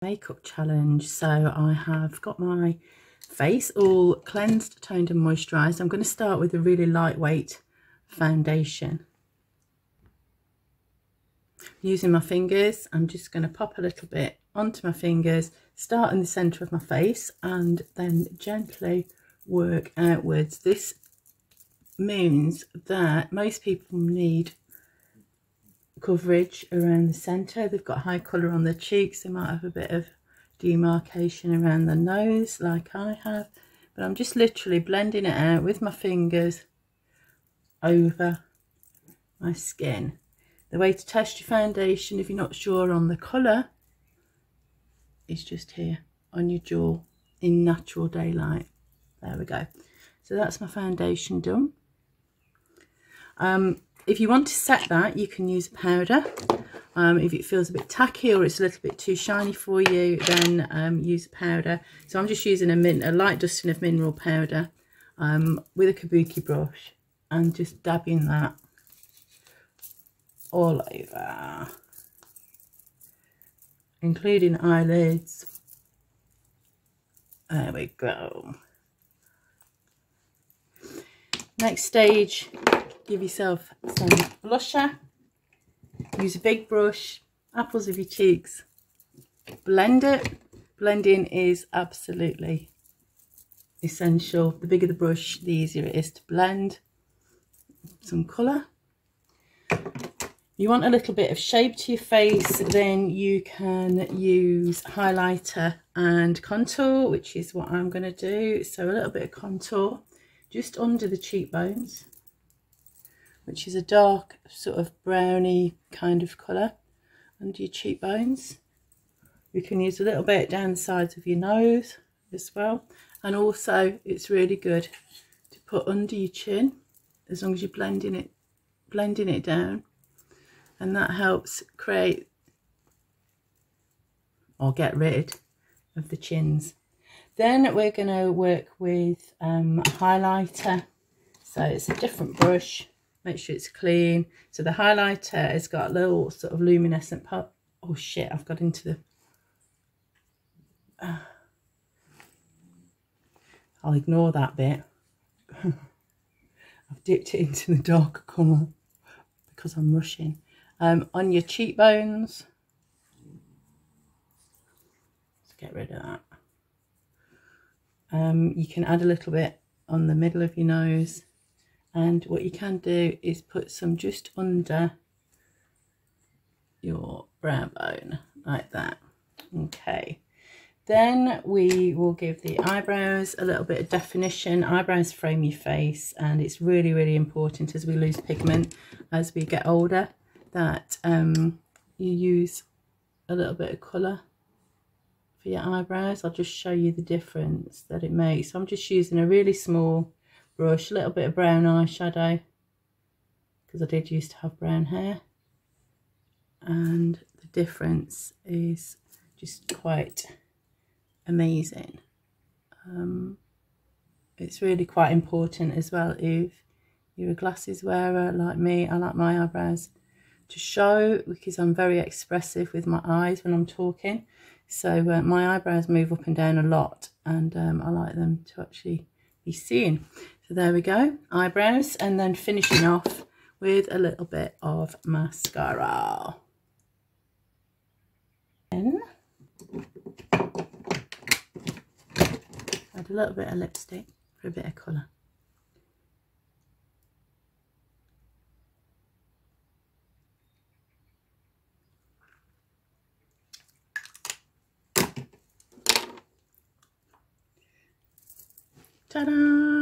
makeup challenge. So I have got my face all cleansed, toned and moisturized. I'm going to start with a really lightweight foundation. Using my fingers, I'm just going to pop a little bit onto my fingers, start in the center of my face and then gently work outwards. This means that most people need coverage around the center. They've got high color on their cheeks, they might have a bit of demarcation around the nose like I have, but I'm just literally blending it out with my fingers over my skin. The way to test your foundation if you're not sure on the color is just here on your jaw in natural daylight. There we go. So that's my foundation done. If you want to set that, you can use powder. If it feels a bit tacky or it's a little bit too shiny for you, then use powder. So I'm just using a light dusting of mineral powder with a kabuki brush and just dabbing that all over, including eyelids. There we go. Next stage, give yourself some blusher. Use a big brush, apples of your cheeks, blend it. Blending is absolutely essential. The bigger the brush, the easier it is to blend. Some colour. You want a little bit of shape to your face, then you can use highlighter and contour, which is what I'm going to do. So a little bit of contour just under the cheekbones, which is a dark sort of browny kind of colour under your cheekbones. You can use a little bit down the sides of your nose as well, and also it's really good to put under your chin as long as you're blending it down, and that helps create or get rid of the chins. Then we're going to work with highlighter. So it's a different brush. Make sure it's clean. So the highlighter has got a little sort of luminescent part. Oh shit, I've got into the... I'll ignore that bit. I've dipped it into the darker colour because I'm rushing. On your cheekbones. Let's get rid of that. You can add a little bit on the middle of your nose. And what you can do is put some just under your brow bone, like that. Okay. Then we will give the eyebrows a little bit of definition. Eyebrows frame your face, and it's really, really important as we lose pigment as we get older that you use a little bit of colour for your eyebrows. I'll just show you the difference that it makes. So I'm just using a really small brush, a little bit of brown eyeshadow because I did used to have brown hair, and the difference is just quite amazing. It's really quite important as well if you're a glasses wearer like me. I like my eyebrows to show because I'm very expressive with my eyes when I'm talking, so my eyebrows move up and down a lot, and I like them to actually be seen. So there we go, eyebrows, and then finishing off with a little bit of mascara. Then add a little bit of lipstick for a bit of colour. Ta-da!